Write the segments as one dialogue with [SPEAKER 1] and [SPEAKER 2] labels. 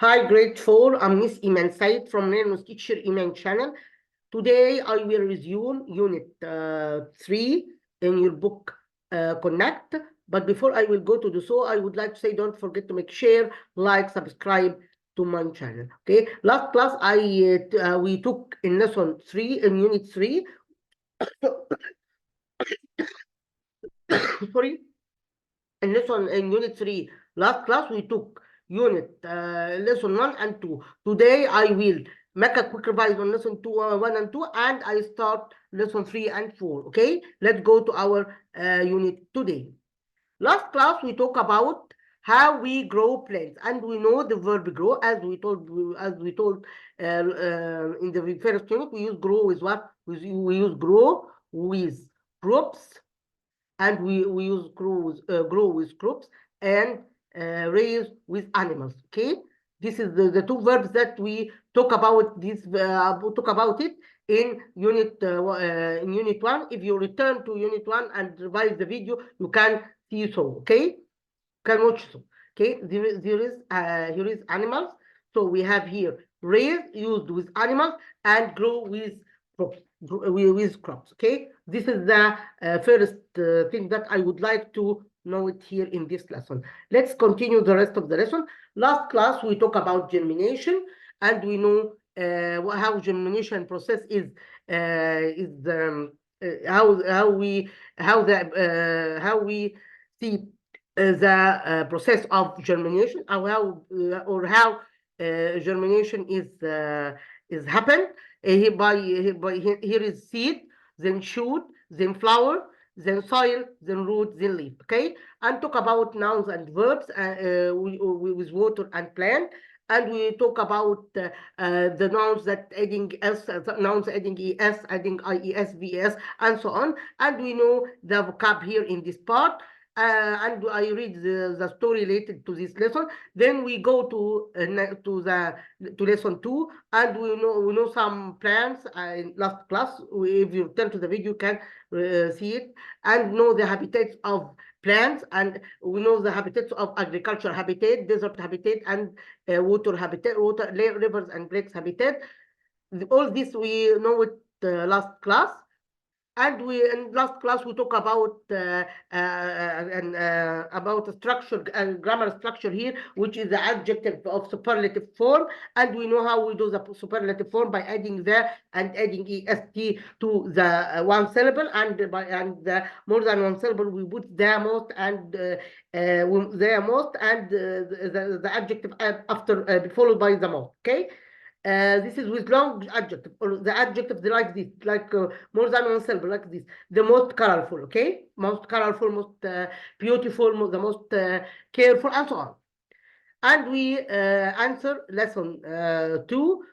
[SPEAKER 1] Hi, grade 4. I'm Miss Iman Said from Learner's Teacher Iman channel. Today, I will resume Unit 3 in your book, Connect. But before I will go to do so, I would like to say don't forget to make share, like, subscribe to my channel. Okay. Last class, we took in lesson 3 in Unit 3. Sorry. In Unit 3, last class we took Unit lesson 1 and 2. Today I will make a quick revise on lesson 2, 1 and 2, and I start lesson 3 and 4. Okay, let's go to our unit today. Last class we talk about how we grow plants, and we know the verb grow as we told in the first unit. We use grow with what? We use grow with crops, and we use grow with crops, and raise with animals. Okay, this is the two verbs that we talk about. Talk about it in unit 1. If you return to unit 1 and revise the video, you can see so. Okay, can watch so. Okay, here is animals. So we have here raise used with animals and grow with crops. Okay, this is the first thing that I would like to know it here in this lesson. Let's continue the rest of the lesson. Last class we talk about germination, and we know how germination process is how we see the process of germination, or how germination is happened. Here is seed, then shoot, then flower, then soil, then root, then leaf. Okay, and talk about nouns and verbs with water and plant. And we talk about the nouns that adding s, nouns adding es, adding ies, ves, and so on. And we know the vocab here in this part. And I read the story related to this lesson. Then we go to lesson 2, and we know some plants in last class. If you turn to the video, you can see it, and know the habitats of plants, and we know the habitats of agriculture habitat, desert habitat, and water habitat, rivers and lakes habitat. All this we know it last class. And in last class we talk about about structure and grammar structure here, which is the adjective of superlative form. And we know how we do the superlative form by adding the and adding est to the one syllable, and more than one syllable we put the most and the adjective after followed by the most. Okay. This is with long adjective, or the adjective like this, like more than one syllable, like this. The most colorful, okay? Most colorful, most beautiful, the most careful, and so on. And we answer lesson 2.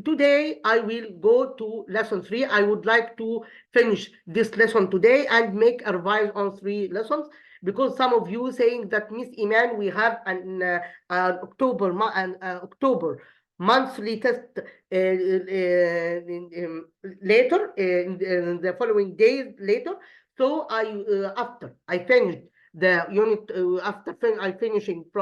[SPEAKER 1] Today, I will go to lesson 3. I would like to finish this lesson today and make a revise on 3 lessons, because some of you saying that Miss Iman, we have an October monthly test later, in the following days later. So after I finished the unit,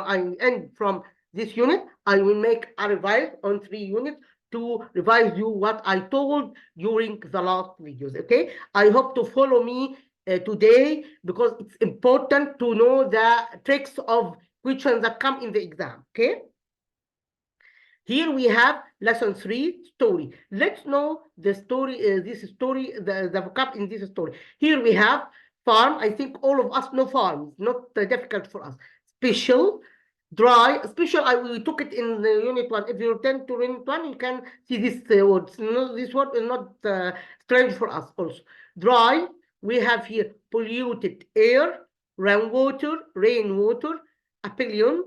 [SPEAKER 1] I end from this unit, I will make a revise on 3 units to revise you what I told during the last videos. Okay, I hope to follow me today, because it's important to know the tricks of questions that come in the exam. Okay. Here we have lesson 3, story. Let's know the story, this story, the vocab in this story. Here we have farm. I think all of us know farm. Not difficult for us. Special, dry. Special, we took it in the unit 1. If you return to unit 1, you can see this word. No, this word is not strange for us also. Dry, we have here polluted air, rainwater, opinion.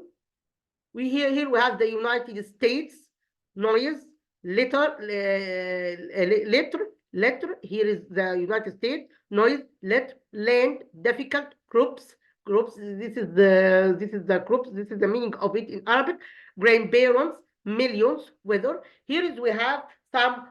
[SPEAKER 1] Here we have the United States, noise, letter. Here is the United States, noise, letter, land, difficult, groups. This is the groups. This is the meaning of it in Arabic. Grandparents, millions, weather. Here is we have some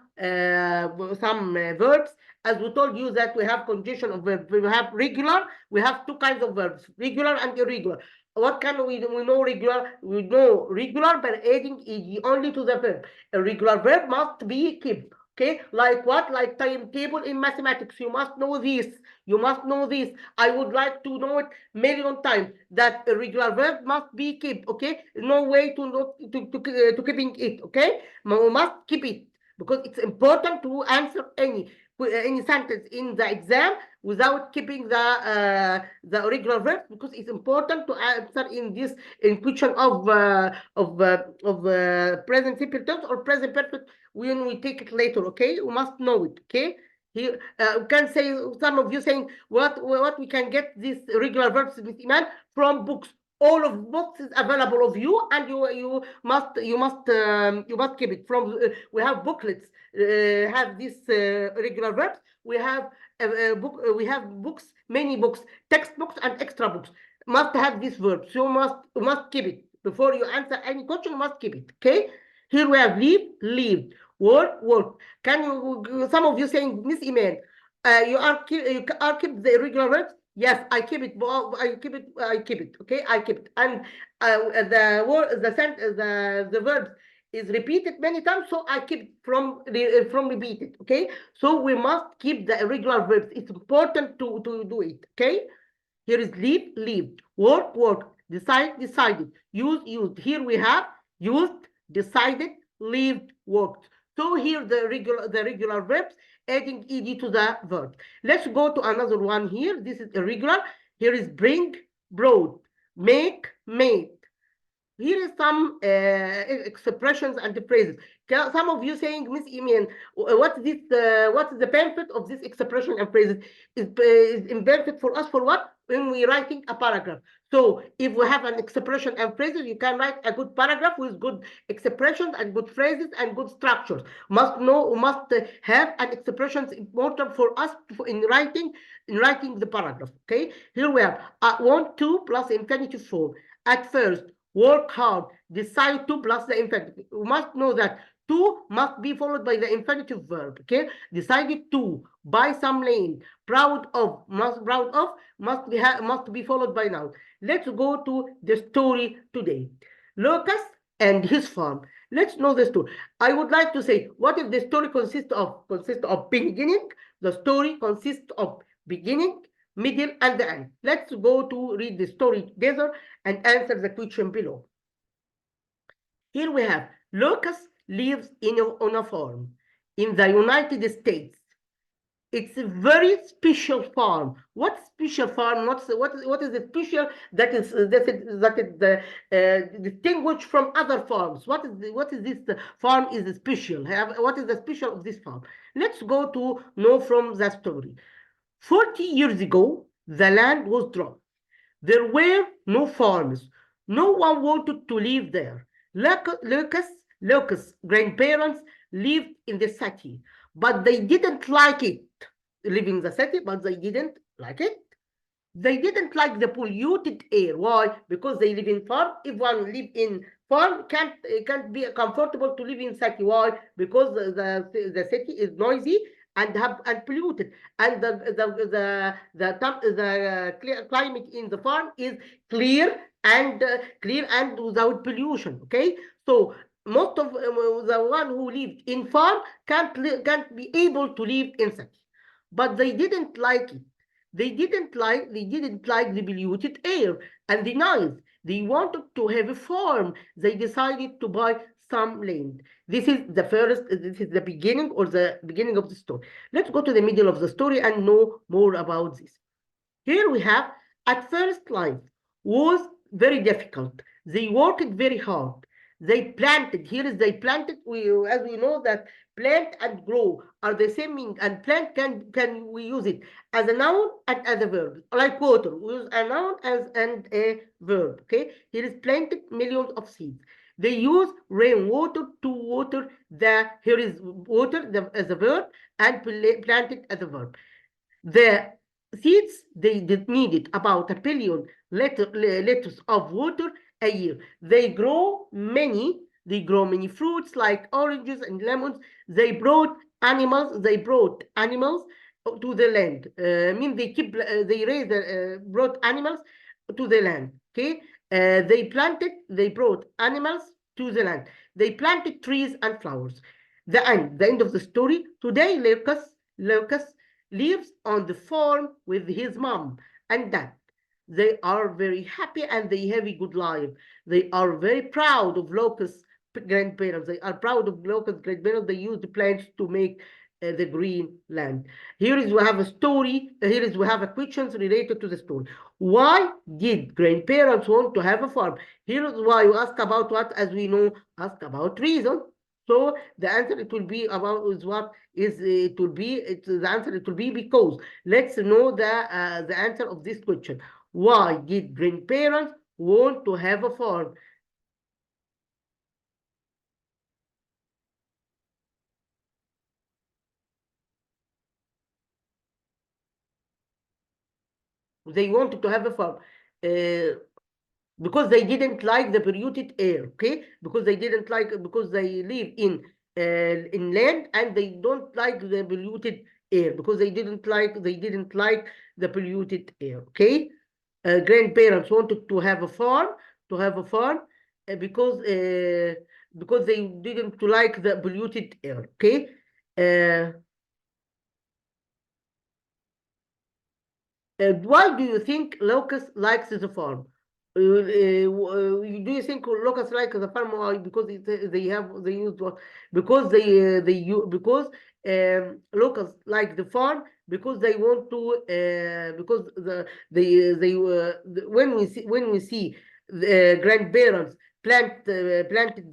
[SPEAKER 1] verbs. As we told you that we have conjunction of verbs. We have regular. We have 2 kinds of verbs: regular and irregular. what can we know regular? We know regular by adding ed only to the verb. A regular verb must be kept. Okay, like what? Like timetable in mathematics. You must know this. You must know this. I would like to know it million times. That a regular verb must be kept. Okay, no way to not to keeping it. Okay, we must keep it because it's important to answer any sentence in the exam without keeping the regular verbs, because it's important to answer in this in question of present simple tense or present perfect when we take it later. Okay, we must know it. Okay, here we can say, some of you saying what we can get these regular verbs, Miss Iman, from books. All of books is available of you, and you must keep it from. We have booklets have these regular verbs. We have we have books, many books, textbooks and extra books must have this verb. So must keep it before you answer any question. Must keep it. Okay. Here we have leave, lived, work, work. Can you? Some of you saying, Miss Iman, you are keep the irregular verbs. Yes, I keep it. I keep it. I keep it. Okay, I keep it. And the word, the verbs is repeated many times, so I keep from repeated. Okay, so we must keep the irregular verbs. It's important to do it. Okay, here is leave, lived, work, worked, decide, decided, use, used. Here we have used, decided, lived, worked. So here the regular verbs, adding ed to the verb. Let's go to another one here. This is irregular. Here is bring, brought, make, made. Here is some expressions and phrases. Some of you saying, Miss Iman, what is the benefit of this expression and phrases? Is benefit for us for what? When we're writing a paragraph. So if we have an expression and phrases, you can write a good paragraph with good expressions and good phrases and good structures. Must have an expressions important for us in writing the paragraph. Okay. Here we have want to plus infinitive form. At first, work hard, decide to plus the infinitive. You must know that to must be followed by the infinitive verb. Okay, decided to, buy some land, proud of must be followed by noun. Let's go to the story today. Lucas and his farm. Let's know the story. I would like to say, what if the story consists of beginning? The story consists of beginning, middle, and the end. Let's go to read the story together and answer the question below. Here we have Lucas lives on a farm in the United States. It's a very special farm. What special farm? What is the special that is distinguished from other farms? What is this farm is special? What is the special of this farm? Let's go to know from the story. 40 years ago, the land was dry. There were no farms. No one wanted to live there. Lucas' grandparents lived in the city, but they didn't like it. Living in the city, but they didn't like it. They didn't like the polluted air. Why? Because they live in farm. If one live in farm, can't be comfortable to live in city. Why? Because the city is noisy and polluted, and the climate in the farm is clear and without pollution. Okay, so most of the one who lived in farm can't be able to live in city, but they didn't like it. They didn't like the polluted air and the noise. They wanted to have a farm. They decided to buy some land. This is the beginning of the story. Let's go to the middle of the story and know more about this. Here we have, at first, life was very difficult. They worked very hard. They planted. Here is they planted. As we know that plant and grow are the same meaning, and plant can we use it as a noun and as a verb. Like water, we use a noun and a verb. Okay, here is planted millions of seeds. They use rainwater to water here is water as a verb and planted as a verb. The seeds, they needed about 1 billion liters of water a year. They grow many fruits like oranges and lemons. They brought animals to the land. Brought animals to the land. Okay, They brought animals to the land. They planted trees and flowers. The end of the story. Today, Lucas lives on the farm with his mom and dad. They are very happy and they have a good life. They are very proud of Lucas' grandparents. They are proud of Lucas' grandparents. They use the plants to make the green land. Here is we have a story. Here is we have a questions related to the story. Why did grandparents want to have a farm? Here is why you ask about what, as we know, ask about reason. So the answer it will be about is what is it will be. It's the answer it will be because. Let's know the answer of this question. Why did grandparents want to have a farm? They wanted to have a farm because they didn't like the polluted air. Okay, because they live in land and they don't like the polluted air because they didn't like the polluted air. Okay, grandparents wanted to have a farm because they didn't like the polluted air. Okay. Why do you think Lucas likes the farm? Do you think Lucas likes the farm? Why? Because they use what? Because Lucas like the farm because they want to because when we see the grandparents planted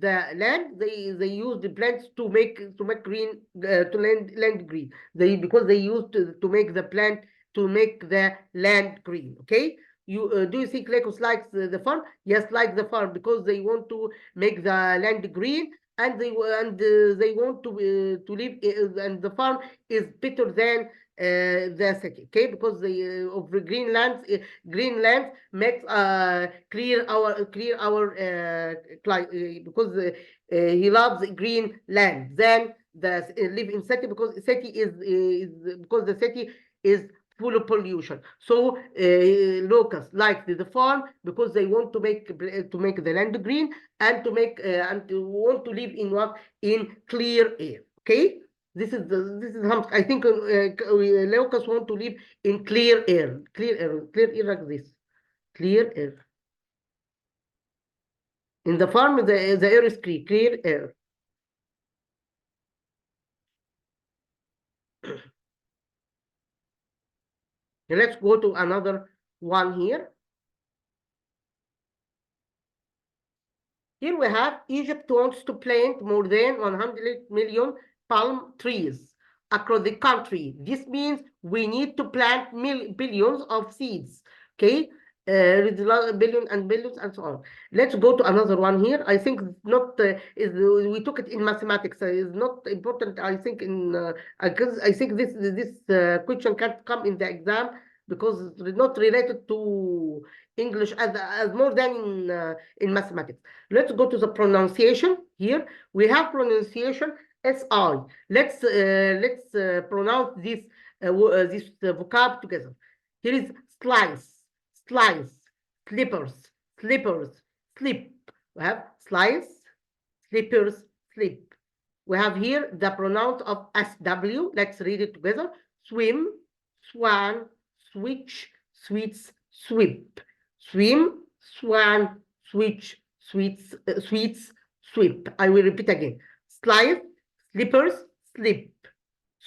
[SPEAKER 1] the land, they use the plants to make green to land green. Because they used to make the plant to make the land green. Okay, do you think Lagos likes the farm? Yes, like the farm because they want to make the land green and they want to live and the farm is better than the city. Okay, because of the green lands makes clear our because he loves green land than the live in city because city is because the city is full of pollution. So Lucas liked the farm because they want to make the land green and to want to live in clear air. Okay, this is how I think Lucas want to live in clear air like this, clear air. In the farm, the air is clear air. Let's go to another one here. Here we have Egypt wants to plant more than 100 million palm trees across the country. This means we need to plant billions of seeds. Okay, billion and billions and so on. Let's go to another one here. I think not we took it in mathematics. It's not important. I think I think this question can't come in the exam because it's not related to English as more than in mathematics. Let's go to the pronunciation. Here we have pronunciation SI. Let's pronounce this vocab together. Here is slice, slippers, slip. We have slice, slippers, slip. We have here the pronouns of SW. Let's read it together. Swim, swan, switch, sweets, sweep. Swim, swan, switch, sweets, sweep. I will repeat again. Slice, slippers, slip.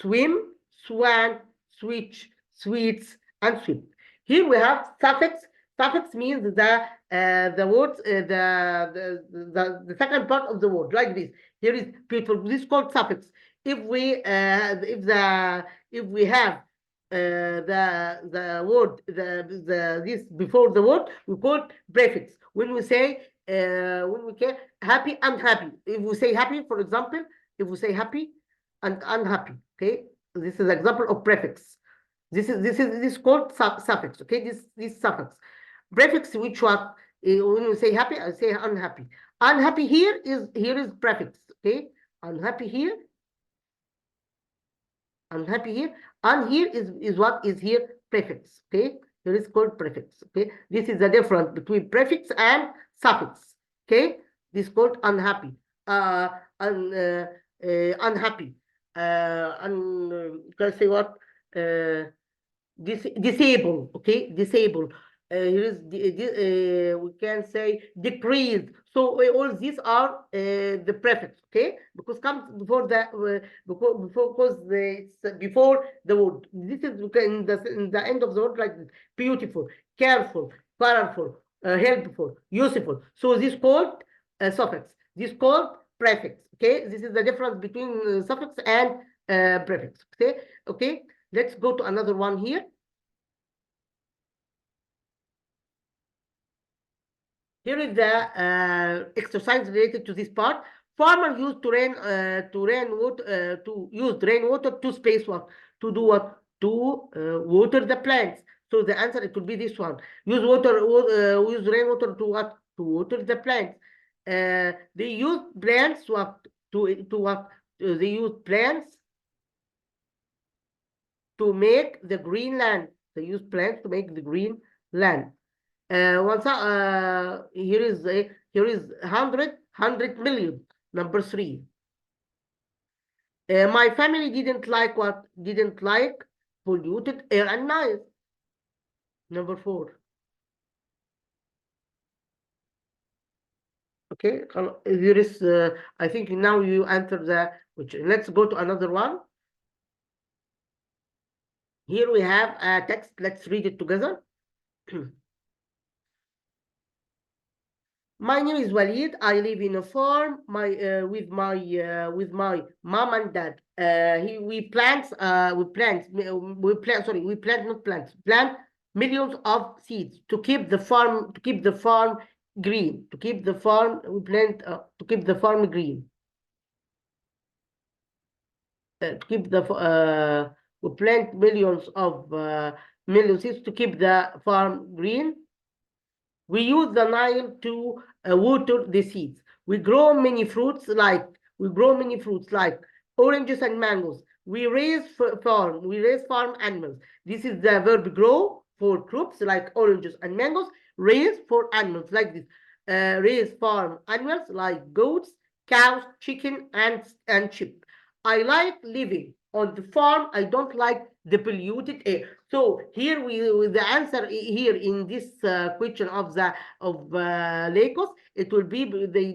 [SPEAKER 1] Swim, swan, switch, sweets, and sweep. Here we have suffix. Suffix means the word the second part of the word, like this. Here is beautiful. This is called suffix. If we have the word this before the word, we call it prefix. When we say happy and happy. If we say happy, for example, if we say happy and unhappy, okay, this is an example of prefix. This is called suffix. Okay, this suffix. Prefix, which one? When you say happy, I say unhappy. Unhappy here is prefix. Okay, unhappy here. Unhappy here, and here is what is here prefix. Okay, Here is called prefix. Okay, this is the difference between prefix and suffix. Okay, this is called unhappy, unhappy, can I say what? Disable. Okay, disable. Here is we can say decrease. So all these are the prefix. Okay, because comes before the because it's before the word. This is in the end of the word, like beautiful, careful, colorful, helpful, useful. So this called suffix. This called prefix. Okay, this is the difference between suffix and prefix. Okay, okay. Let's go to another one here. Here is the exercise related to this part. Farmers used to use rainwater to space what? To do what? To water the plants. So the answer, it will be this one. Use rainwater to what? To water the plants. They use plants what? To what? They use plants to make the green land. They use plants to make the green land. Here is 100 million. Number 3. My family didn't like what? Didn't like polluted air and noise. Number 4. Okay, there is. I think now you answer the question. Let's go to another one. Here we have a text. Let's read it together. My name is Walid. I live in a farm with my mom and dad. We plant millions of seeds to keep the farm green. To keep the farm green. To keep the we plant millions of seeds to keep the farm green. We use the Nile to water the seeds. We grow many fruits like oranges and mangoes. We raise farm animals. This is the verb grow for crops like oranges and mangoes. Raise for animals like this. Raise farm animals like goats, cows, chicken, and sheep. I like living on the farm. I don't like the polluted air. So here the answer here in this question of Lakos, it will be he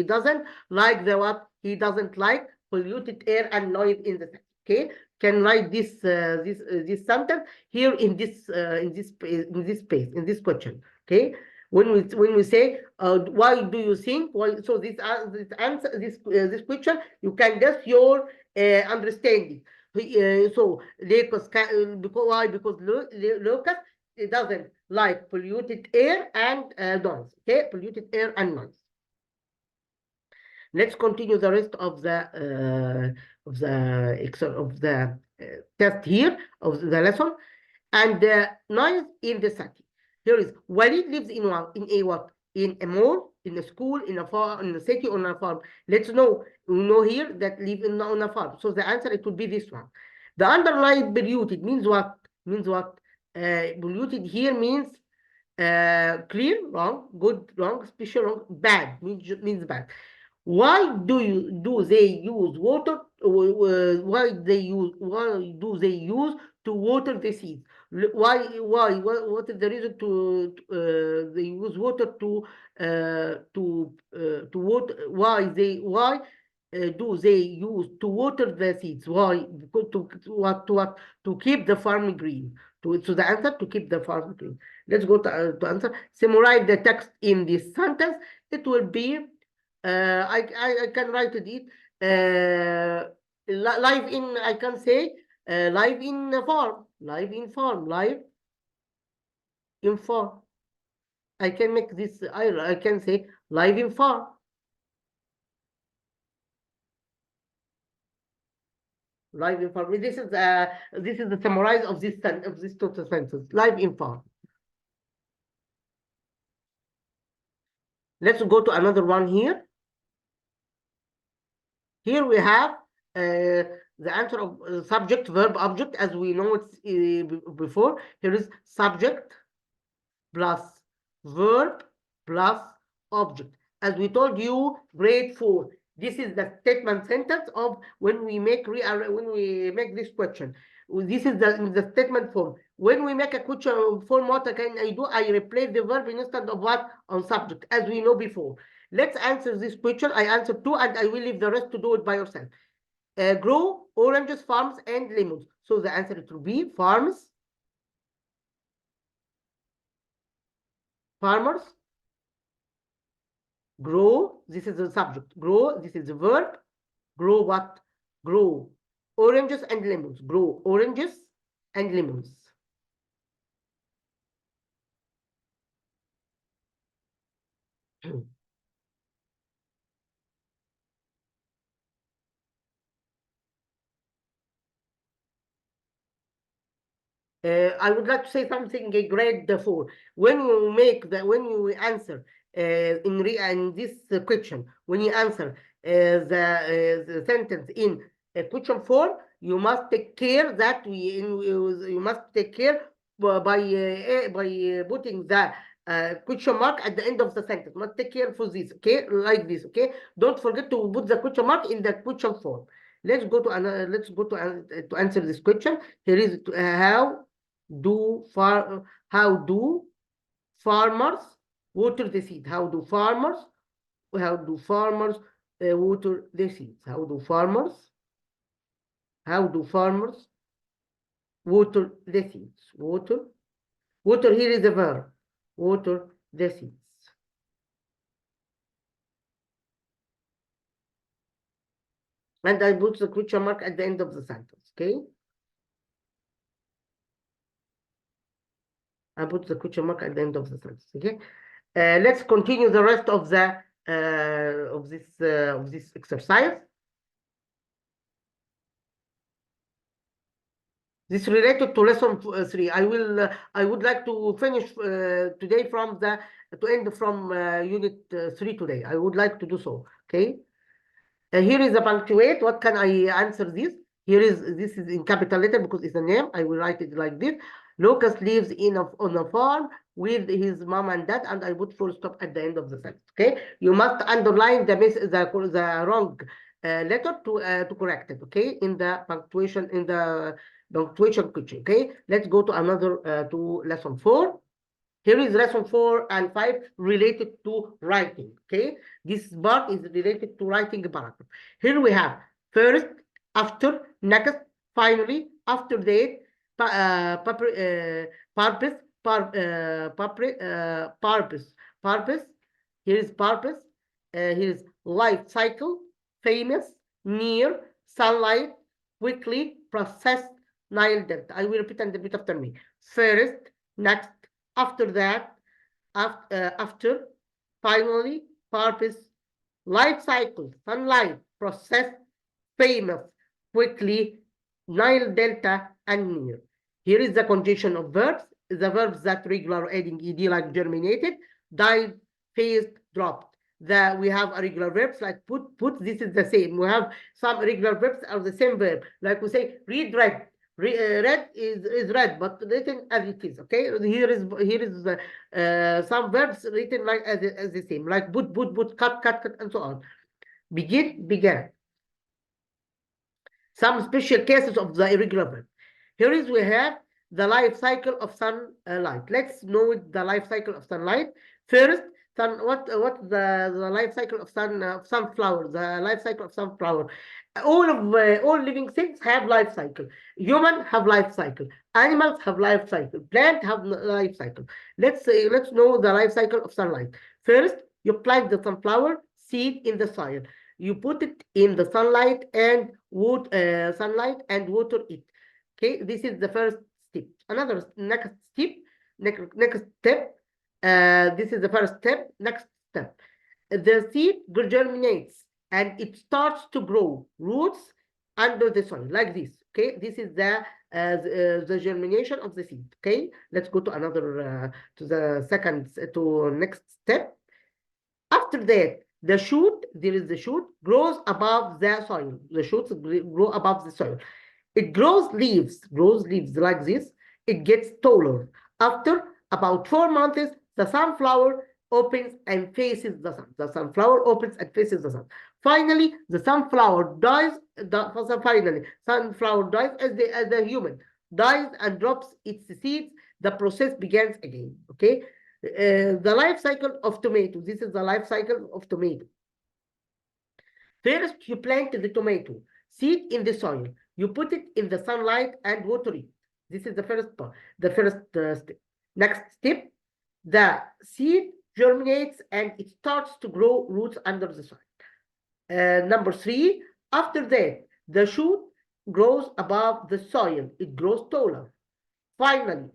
[SPEAKER 1] doesn't like he doesn't like polluted air and noise in the city. Okay, can write this sentence here in this space in this question. Okay, when we say why do you think? Why? So this answer this question, you can guess your understanding. So Lucas why? Because Lucas doesn't like polluted air and noise. Okay, polluted air and noise. Let's continue the rest of the test here of the lesson. And noise in the city. Here is Walid lives in a what? In a mall, in a school, in a farm, in a city, on a farm. Let's know. We know here that live on a farm. So the answer, it would be this one. The underlined polluted means what? Means what? Polluted here means clean, wrong, good, wrong, special, wrong, bad, means bad. Why do they use water? Why do they use to water the seeds? What is the reason they use water to water? Why do they use to water the seeds? Why? Because to keep the farm green. So the answer, to keep the farm green. Let's go to answer. Summarize the text in this sentence. It will be. I can write it. Live in. I can say live in farm. Live in farm. Live in farm. I can make this. I can say live in farm. Live in farm. This is the summarize of this total sentence. Live in farm. Let's go to another one here. Here we have the answer of subject, verb, object, as we know it before. Here is subject plus verb plus object. As we told you, grade 4. This is the statement sentence of when we make this question. This is the statement form. When we make a question form, what can I do? I replace the verb instead of what on subject, as we know before. Let's answer this question. I answered 2, and I will leave the rest to do it by yourself. Grow oranges, farms, and lemons. So the answer will be farms, farmers. Grow, this is the subject. Grow, this is the verb. Grow what? Grow oranges and lemons. Grow oranges and lemons. I would like to say something in grade 4. When you answer in this question, when you answer the sentence in question form, you must take care that you must take care by putting the question mark at the end of the sentence. Must take care for this, okay? Like this, okay? Don't forget to put the question mark in the question form. Let's go to answer this question. Here is how do farmers water the seed? How do farmers water the seeds? How do farmers water the seeds? Water here is a verb. Water the seeds. And I put the question mark at the end of the sentence, okay? I put the question mark at the end of the sentence, okay? Let's continue the rest of the of this exercise. This is related to lesson 3. I would like to finish today to end from unit 3 today. I would like to do so, okay? Here is a punctuate. What can I answer this? This is in capital letter because it's a name. I will write it like this. Lucas lives on a farm with his mom and dad, and I put full stop at the end of the sentence. Okay, you must underline the wrong letter to correct it. Okay, in the punctuation question. Okay, let's go to another to lesson 4. Here is lesson 4 and 5 related to writing. Okay, this part is related to writing a paragraph. Here we have first, after, next, finally, after that, purpose. Here is purpose. Here is life cycle, famous, near, sunlight, quickly, process, Nile Delta. I will repeat and repeat after me. First, next, after that, after, finally, purpose, life cycle, sunlight, process, famous, quickly, Nile Delta, and near. Here is the conjunction of verbs. The verbs that regular adding ed, like germinated, died, phased, dropped. We have irregular verbs like put. This is the same. We have some irregular verbs are the same verb. Like we say, read, read. Read is read, but written as it is. Okay. Here is some verbs written like as the same. Like put, cut, and so on. Begin, began. Some special cases of the irregular verb. Here is we have the life cycle of sunlight. Let's know the life cycle of sunlight. First, what the life cycle of sunflower? The life cycle of sunflower. All living things have life cycle. Humans have life cycle. Animals have life cycle. Plants have life cycle. Let's know the life cycle of sunlight. First, you plant the sunflower seed in the soil. You put it in the sunlight and water it. Okay, this is the first step. Next step. This is the first step. Next step. The seed germinates and it starts to grow roots under the soil like this. Okay, this is the germination of the seed. Okay, let's go to another to the next step. After that, The shoot, there is the shoot, grows above the soil. The shoots grow above the soil. It grows leaves like this. It gets taller. After about 4 months, the sunflower opens and faces the sun. The sunflower opens and faces the sun. Finally, the sunflower dies. Sunflower dies as the human dies and drops its seeds. The process begins again. Okay. The life cycle of tomato. This is the life cycle of tomato. First, you plant the tomato seed in the soil. You put it in the sunlight and water it. This is the first part, step. Next step, the seed germinates and it starts to grow roots under the soil. Number 3, after that, the shoot grows above the soil. It grows taller. Finally,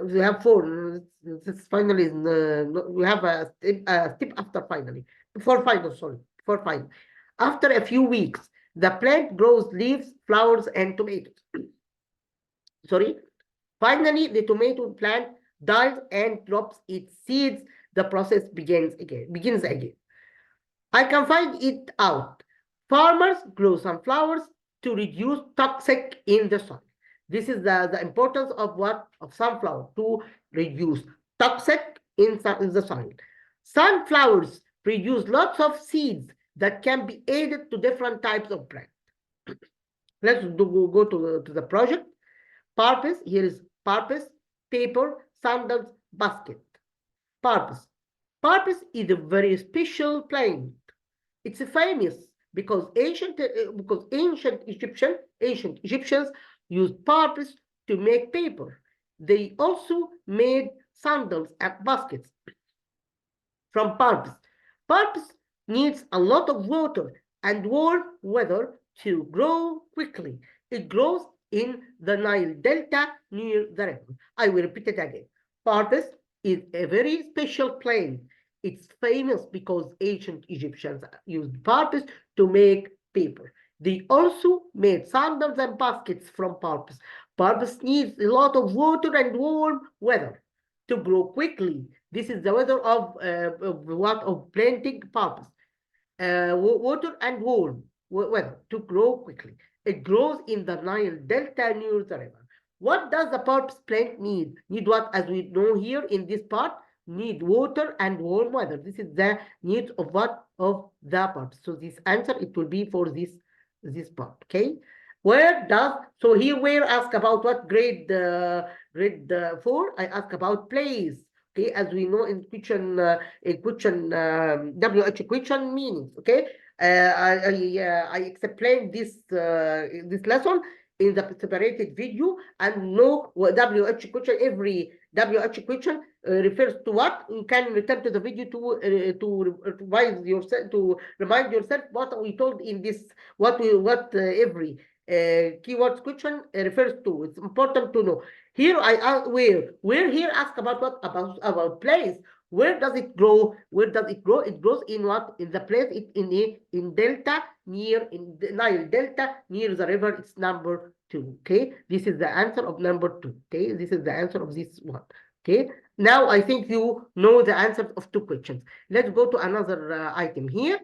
[SPEAKER 1] we have 4. This finally, we have a step after finally. Before final. After a few weeks, the plant grows leaves, flowers, and tomatoes. Finally, the tomato plant dies and drops its seeds. The process begins again. I can find it out. Farmers grow sunflowers to reduce toxic in the soil. This is the importance of sunflower, to reduce toxic in the soil. Sunflowers produce lots of seeds that can be added to different types of plants. Let's go to the project. Purpose, here is purpose, paper, sandals, basket. Purpose. Purpose is a very special plant. It's famous because ancient Egyptians used purpose to make paper. They also made sandals and baskets from purpose. Purpose needs a lot of water and warm weather to grow quickly. It grows in the Nile Delta near the river. I will repeat it again. Purpose is a very special plant. It's famous because ancient Egyptians used purpose to make paper. They also made sandals and baskets from purpose. Purpose needs a lot of water and warm weather to grow quickly. This is the weather of planting purpose. Water and warm weather to grow quickly. It grows in the Nile Delta near the river. What does the purpose plant need? Need what? As we know here in this part, need water and warm weather. This is the needs of what? Of the purpose. So this answer, it will be for this part. Okay. So here we're asked about what? Grade 4. I ask about place. Okay, as we know in question WH question meanings. Okay, I explained this lesson in the separated video, and know what WH question, every WH question refers to what. You can return to the video to remind yourself what we told in this, every keywords question refers to. It's important to know. Here I ask where here ask about what? About place. Where does it grow? Where does it grow? It grows in what? In the place in Delta, in the Nile Delta near the river. It's number 2. Okay, this is the answer of number 2. Okay, this is the answer of this one. Okay, now I think you know the answers of 2 questions. Let's go to another item here.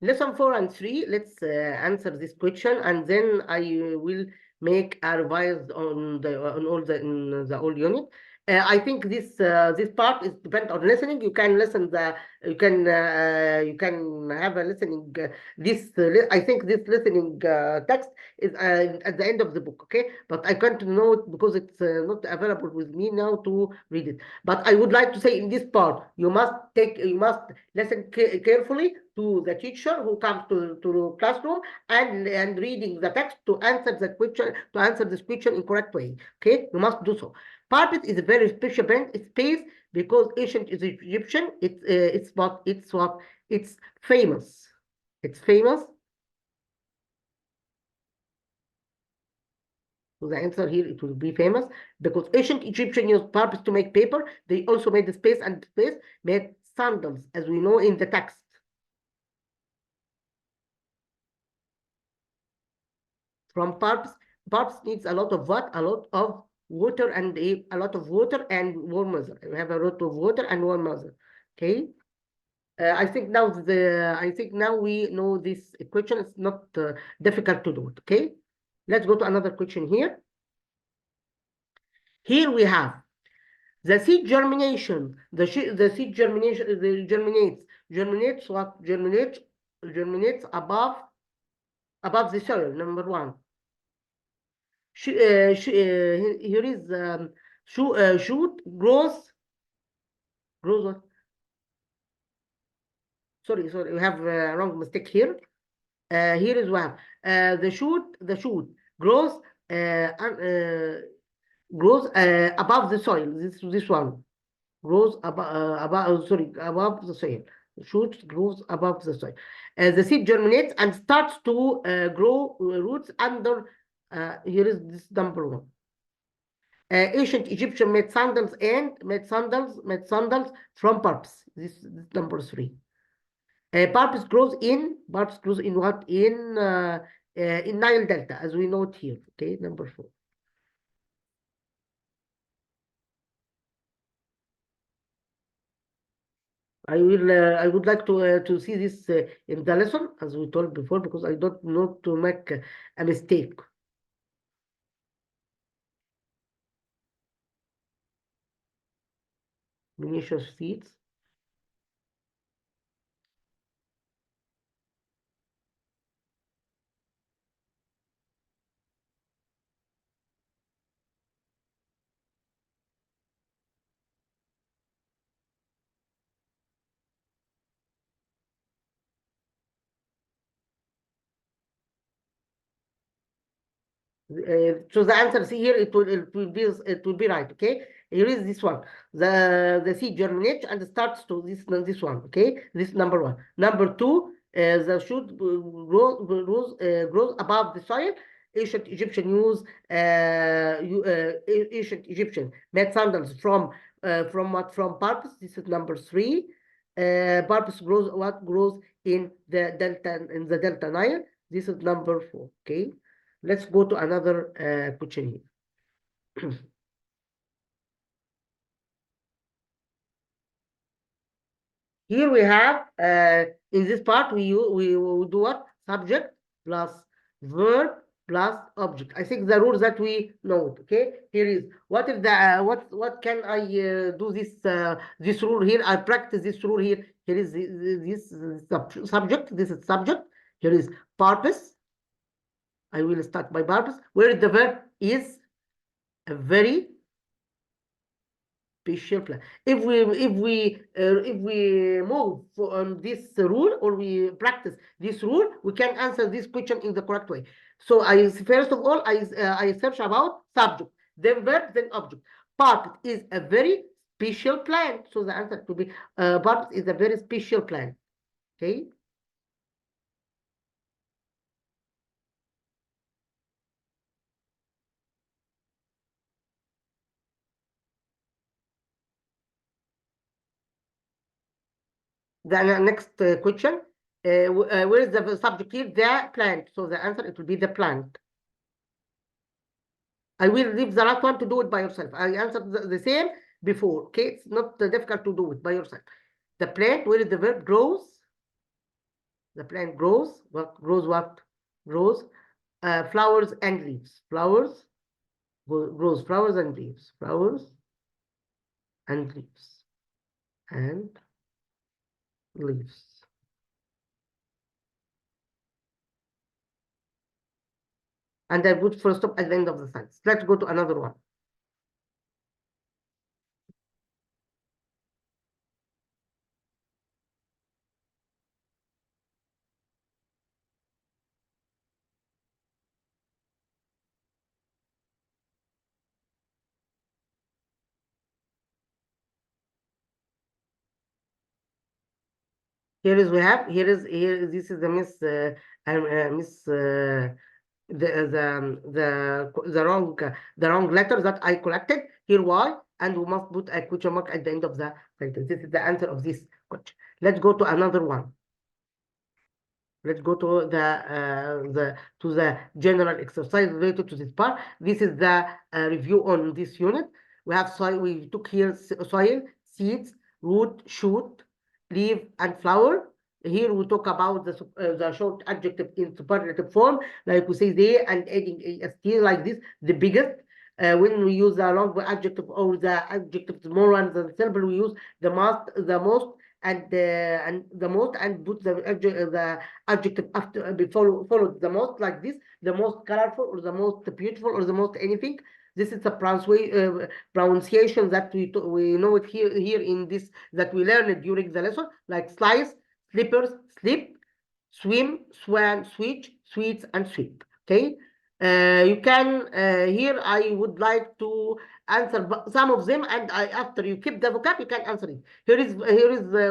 [SPEAKER 1] Lesson 4 and 3, let's answer this question, and then I will make a revise on all the whole unit. I think this part is depend on listening. You can listen you can have a listening. I think this listening text is at the end of the book. Okay, but I can't know it because it's not available with me now to read it. But I would like to say in this part, you must listen carefully to the teacher who comes to the classroom and reading the text to answer this question in correct way. Okay, you must do so. Purpose is a very special space because ancient Egyptian. It's famous. It's famous. So the answer here, it will be famous because ancient Egyptian used purpose to make paper. They also made the space made sandals, as we know in the text. from bulbs. Bulbs needs a lot of what? A lot of water and a lot of water and warm weather. We have a lot of water and warm weather. Okay. I think now we know this equation. It's not difficult to do it. Okay. Let's go to another question here. Here we have the seed germination. The seed germination. Germinates what? Germinates above the soil. Number one. Here is shoot grows what? Sorry, we have a wrong mistake here. Here is one. The shoot grows above the soil. This one grows above the soil. The shoot grows above the soil. The seed germinates and starts to grow roots under. Here is this number one. Ancient Egyptian made sandals from bulbs. This is number three. Bulbs grows in what? In Nile Delta, as we note here. Okay, number four. I would like to see this in the lesson, as we told before, because I don't want to make a mistake. Miniature seeds. So the answer, see here, it will be right. Okay, here is this one. The seed germinates and starts to this one. Okay, this number one. Number two, the shoot grows above the soil. Ancient Egyptian ancient Egyptian made sandals from what? From bulbs. This is number three. Bulbs grows in the delta Nile. This is number four. Okay. Let's go to another question here. Here we have in this part we do what? Subject plus verb plus object. I think the rules that we know. Okay, here is what if the what can I do this rule here? I practice this rule here. Here is this subject. This is subject. Here is purpose. I will start by purpose, where the verb is a very special plan. If we move on this rule, or we practice this rule, we can answer this question in the correct way. So first of all I search about subject, then verb, then object. Purpose is a very special plan. So the answer to be purpose is a very special plan. Okay. The next question, where is the subject here? The plant. So the answer, it will be the plant. I will leave the last one to do it by yourself. I answered the same before. Okay, it's not difficult to do it by yourself. The plant, where is the verb? Grows. The plant grows. What grows? What grows? Flowers and leaves. Flowers grows. Flowers and leaves. Flowers and leaves. And leaves. And I put full stop at the end of the sentence. Let's go to another one. Here is we have this is the the wrong letter that I collected here. Why? And we must put a question mark at the end of the sentence. This is the answer of this question. Let's go to another one. Let's go to the general exercise related to this part. This is the review on this unit. We have soil. We took here soil, seeds, root, shoot, leaf, and flower. Here we talk about the short adjective in superlative form, like we say there, and adding ast like this, the biggest. When we use the long adjective or the adjective more than simple, we use the most, and the most, and put the adjective after followed the most, like this, the most colorful, or the most beautiful, or the most anything. This is the pronunciation that we know it here in this, that we learned during the lesson, like slice, slippers, slip, swim, swan, switch, sweets, and sweep. Okay. You can here I would like to answer some of them, and after you keep the vocab, you can answer it. Here is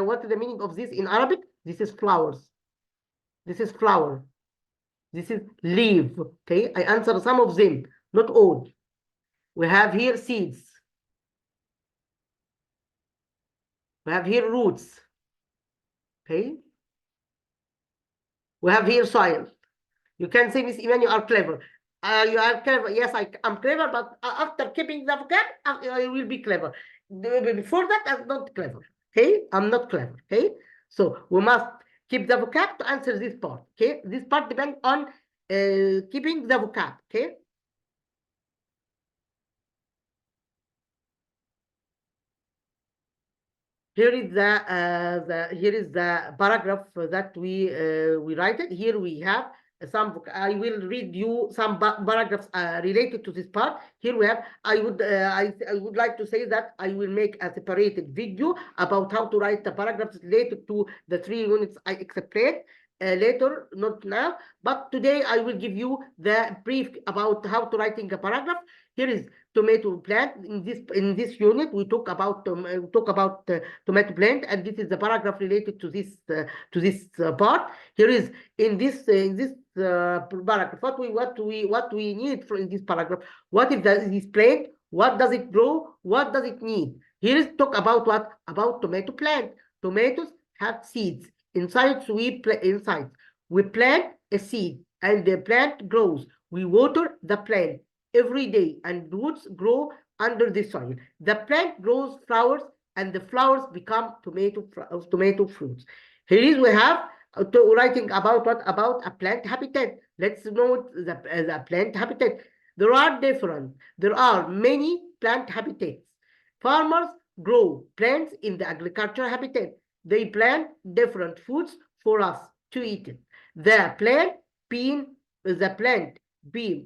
[SPEAKER 1] what is the meaning of this in Arabic? This is flowers. This is flower. This is leaf. Okay, I answer some of them, not all. We have here seeds. We have here roots. Okay. We have here soil. You can say, Miss Iman, you are clever. You are clever. Yes, I'm clever, but after keeping the vocab, I will be clever. Before that, I'm not clever. Okay, I'm not clever. Okay, so we must keep the vocab to answer this part. Okay, this part depends on keeping the vocab. Okay. Here is the paragraph that we write it. Here we have some. I will read you some paragraphs related to this part. Here we have. I would like to say that I will make a separated video about how to write the paragraphs related to the 3 units I explained. Later, not now, but today I will give you the brief about how to writing a paragraph. Here is tomato plant. In this unit, we talk about tomato plant, and this is the paragraph related to this part. Here is in this paragraph what we need in this paragraph. What is this plant? What does it grow? What does it need? Here is talk about what? About tomato plant. Tomatoes have seeds. Inside we plant a seed, and the plant grows. We water the plant every day, and roots grow under the soil. The plant grows flowers, and the flowers become tomato fruits. Here we have writing about what? About a plant habitat. Let's note the plant habitat. There are many plant habitats. Farmers grow plants in the agricultural habitat. They plant different foods for us to eat it. The plant bean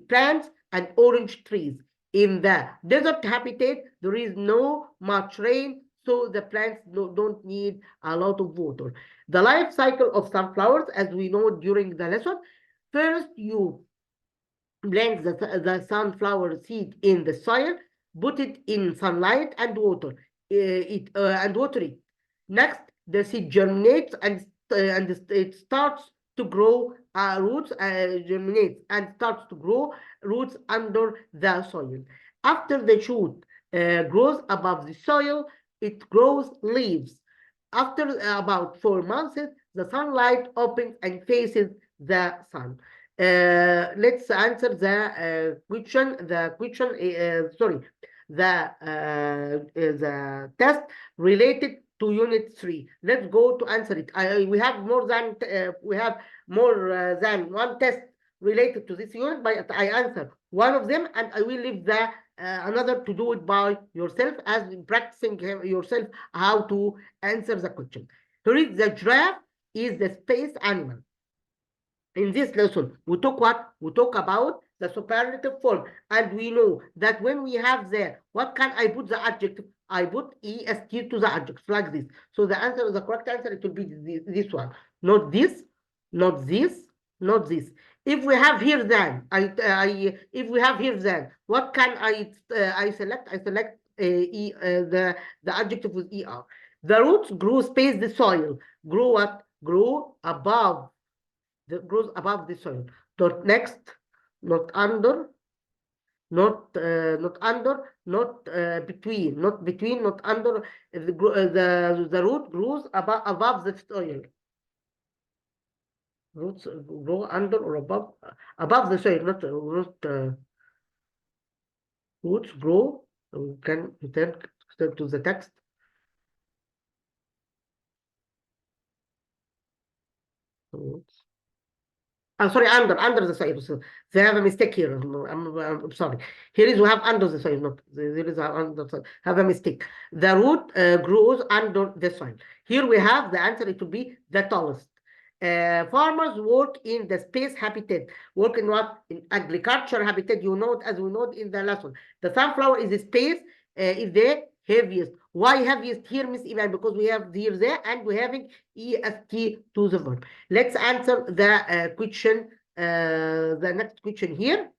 [SPEAKER 1] plants and orange trees. In the desert habitat, there is no much rain, so the plants don't need a lot of water. The life cycle of sunflowers, as we know during the lesson, first you plant the sunflower seed in the soil, put it in sunlight and water and water it. Next, the seed germinates and it starts to grow roots, germinates and starts to grow roots under the soil. After the shoot grows above the soil, it grows leaves. After about 4 months, the sunlight opens and faces the sun. Let's answer the question. The test related to Unit 3. Let's go to answer it. We have more than one test related to this unit, but I answer one of them, and I will leave the another to do it by yourself, as practicing yourself how to answer the question. Here is the giraffe is the space animal. In this lesson, we talk what? We talk about the superlative form, and we know that when we have there, what can I put the adjective? I put est to the adjective like this. So the answer, the correct answer, it will be this one, not this, not this, not this. If we have here then, if we have here then, what can I select? I select the adjective with er. The roots grow space the soil. Grow what? Grow above. Grows above the soil. Not next, not under, not under, not between, not between, not under. The root grows above the soil. Roots grow under or above the soil, not roots grow. We can return to the text. Roots. I'm sorry, under the soil. So they have a mistake here. I'm sorry. Here is we have under the soil, not there is under the soil. Have a mistake. The root grows under the soil. Here we have the answer. It will be the tallest. Farmers work in the space habitat. Work in what? In agriculture habitat. You know it as we know it in the lesson. The sunflower is a space, is the heaviest. Why heaviest here, Miss Iman? Because we have here there and we having est to the verb. Let's answer the question, the next question here.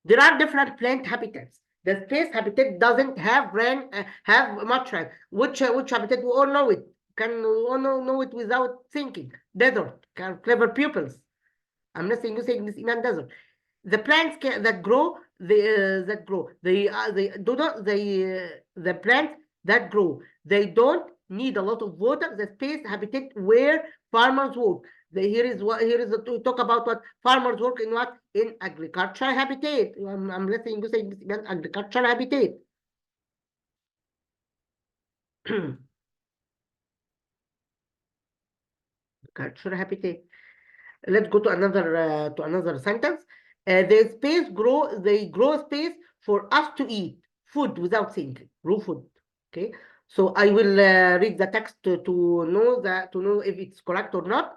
[SPEAKER 1] There are different plant habitats. The space habitat doesn't have have much rain. Which habitat we all know it? Can we all know it without thinking? Desert. Clever pupils. I'm not saying you saying this in a desert. The plants that grow, the plants that grow, they don't need a lot of water. The space habitat where farmers work. Here is we talk about what farmers work in, what in agricultural habitat. I'm listening you saying agricultural habitat. Agricultural habitat. Let's go to another sentence. They grow space for us to eat food without thinking. Raw food. Okay. So I will read the text to know if it's correct or not.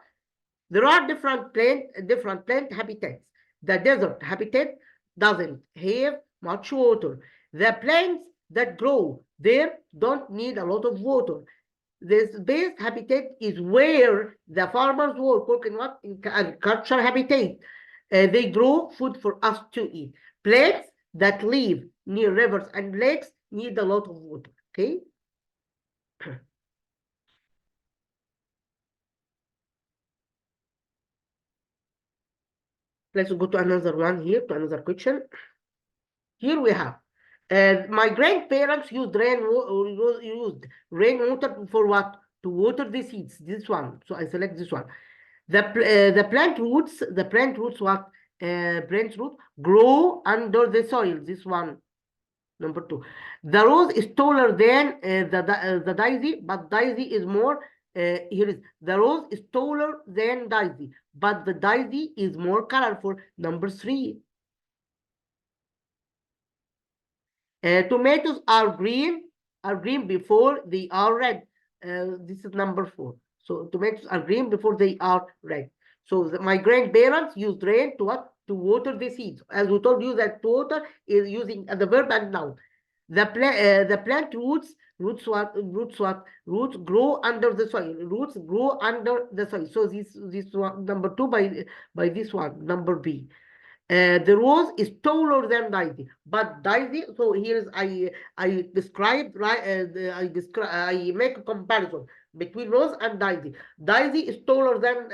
[SPEAKER 1] There are different plant habitats. The desert habitat doesn't have much water. The plants that grow there don't need a lot of water. The space habitat is where the farmers work in what? In agricultural habitat. They grow food for us to eat. Plants that live near rivers and lakes need a lot of water. Okay. Let's go to another one here, to another question. Here we have, my grandparents used rainwater for what? To water the seeds. This one. So I select this one. The plant roots what? Plant roots grow under the soil. This one. Number 2. The rose is taller than the daisy, but daisy is more. Here is the rose is taller than daisy, but the daisy is more colorful. Number 3. Tomatoes are green before they are red. This is number 4. So tomatoes are green before they are red. So my grandparents used rain to what? To water the seeds. As we told you that to water is using the verb and noun. The plant roots grow under the soil. Roots grow under the soil. So this one, number 2 by this one, number B. The rose is taller than daisy, but daisy. So here's I describe I make a comparison between rose and daisy. Daisy is taller than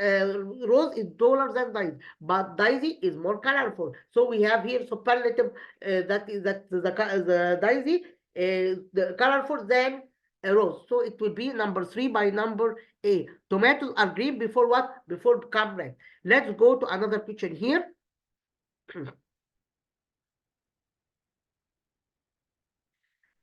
[SPEAKER 1] rose is taller than daisy, but daisy is more colorful. So we have here superlative that the daisy is the colorful than a rose. So it will be number 3 by number A. Tomatoes are green before what? Before become red. Let's go to another question here.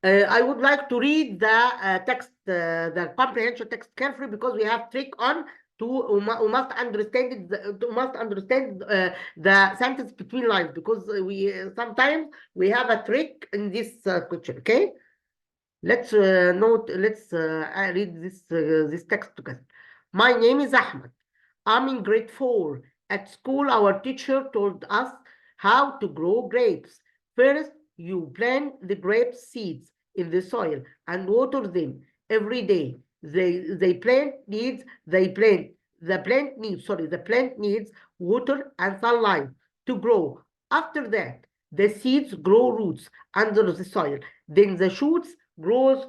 [SPEAKER 1] I would like to read the text, the comprehension text carefully, because we have trick on we must understand the sentence between lines, because we sometimes we have a trick in this question. Okay, let's read this text together. My name is Ahmed. I'm in grade 4. At school, our teacher told us how to grow grapes. First, you plant the grape seeds in the soil and water them every day. The plant needs water and sunlight to grow. After that, the seeds grow roots under the soil. Then the shoot grows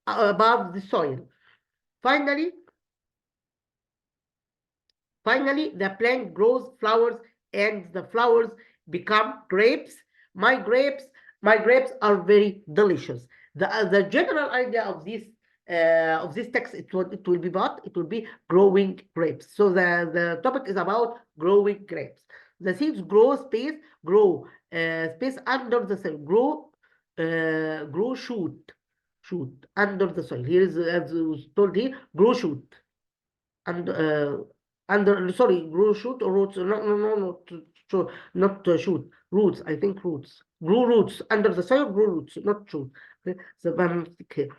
[SPEAKER 1] above the soil. Finally, the plant grows flowers, and the flowers become grapes. My grapes are very delicious. The general idea of this text, it will be what? It will be growing grapes. So the topic is about growing grapes. The seeds grow space under the soil. Grow shoot under the soil. Here is, as was told here, grow shoot. And grow shoot or roots. No, not shoot. Roots, I think roots. Grow roots under the soil, grow roots, not shoot. Okay? The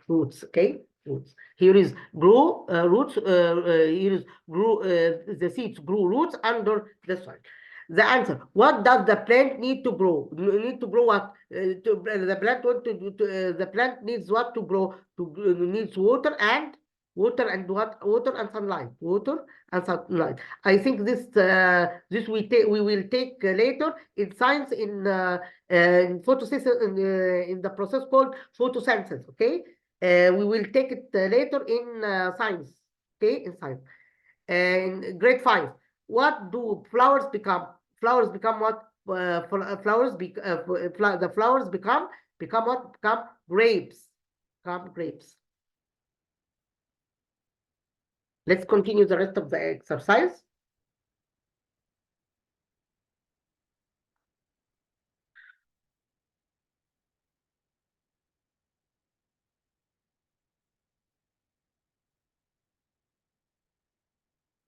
[SPEAKER 1] roots, okay? Roots. Here is grow roots. Here is grow. The seeds grow roots under the soil. The answer: what does the plant need to grow? Need to grow what? The plant needs what to grow? Needs water and what? Water and sunlight. Water and sunlight. I think this we will take later in science in photosynthesis in the process called photosynthesis. Okay, we will take it later in science. Okay, in science. In grade 5, what do flowers become? Flowers become what? The flowers become what? Become grapes. Become grapes. Let's continue the rest of the exercise.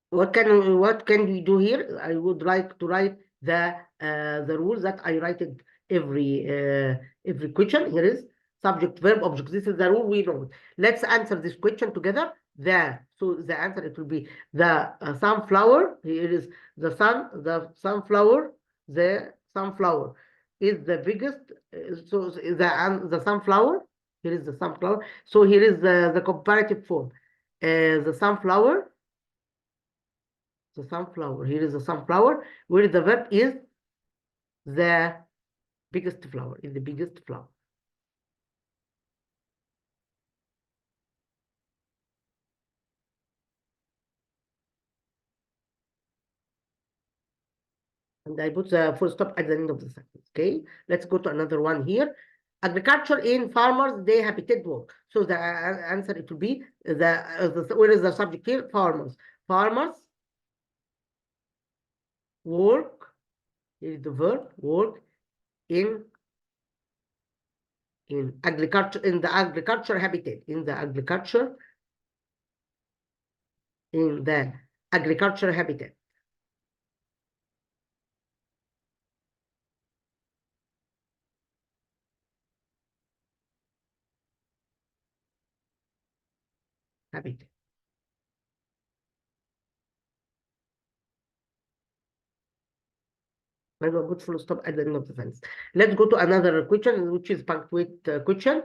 [SPEAKER 1] What can we do here? I would like to write the rules that I write it every question. Here is subject, verb, object. This is the rule we know. Let's answer this question together. So the answer, it will be the sunflower. Here is the sunflower. The sunflower is the biggest. So the sunflower. Here is the sunflower. So here is the comparative form. The sunflower. The sunflower. Here is the sunflower, where the verb is the biggest flower. Is the biggest flower. And I put the full stop at the end of the sentence. Okay, let's go to another one here. Agriculture in farmers' day habitat work. So the answer, it will be where is the subject here? Farmers. Farmers work. Here is the verb, work in agriculture, in the agriculture habitat. In the agriculture habitat. Habitat. I will put full stop at the end of the sentence. Let's go to another question, which is punctuate question.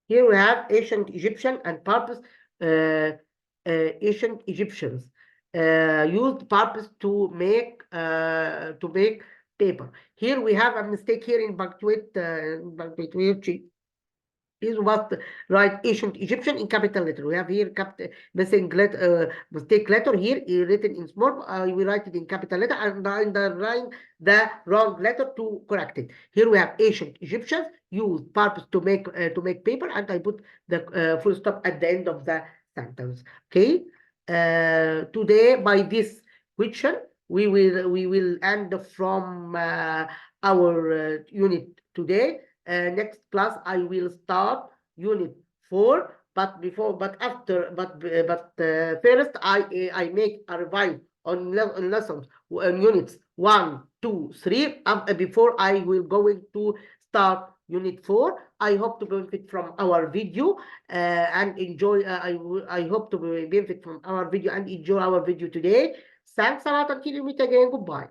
[SPEAKER 1] Here we have ancient Egyptian and purpose. Ancient Egyptians used purpose to make paper. Here we have a mistake here in punctuate. Is what write ancient Egyptian in capital letter. We have here mistake letter here written in small. We write it in capital letter and underline the wrong letter to correct it. Here we have ancient Egyptians use purpose to make paper, and I put the full stop at the end of the sentence. Okay. Today, by this question, we will end from our unit today. Next class, I will start unit 4. But first, I make a revise on lessons on units 1, 2, 3 before I will going to start unit 4. I hope to benefit from our video and enjoy. I hope to benefit from our video and enjoy our video today. Thanks a lot. Until you meet again. Goodbye.